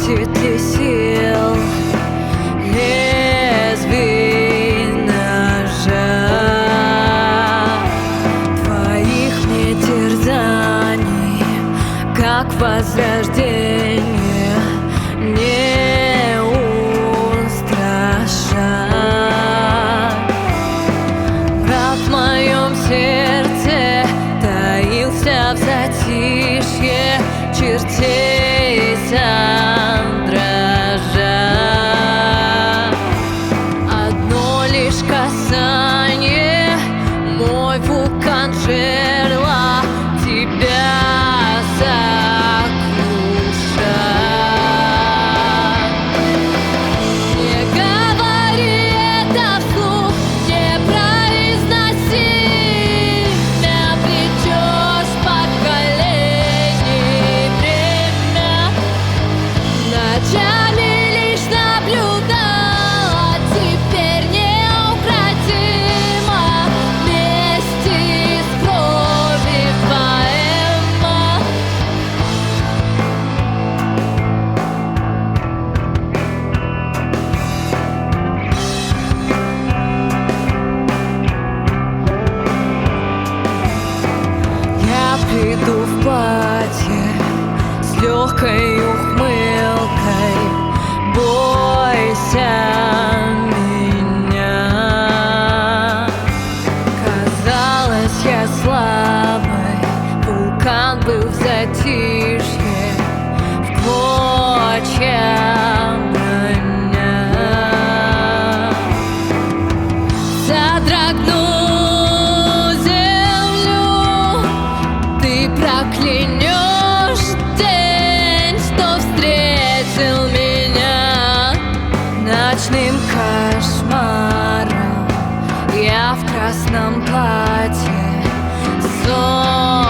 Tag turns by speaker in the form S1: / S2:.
S1: хватит ли сил лезвий ножа твоих мне терзаний, как возрождение не устрашат. Мрак в моем сердце таился в затишье чертей сам дрожа. Одно лишь касание, мой вулкан жерла тебя сокрушат. Не говори это вслух, не произноси, меня плетешь поколений время. Ночами лишь наблюдала, теперь неукротимо месть из крови поэма. Я приду в платье с легкой ухмылкой, бойся меня. Казалось, я слабой, вулкан был в затишье, в клочья броня. Содрогну землю, ты проклянешь день, что встретил меня ночным кошмаром. Я в красном платье, сон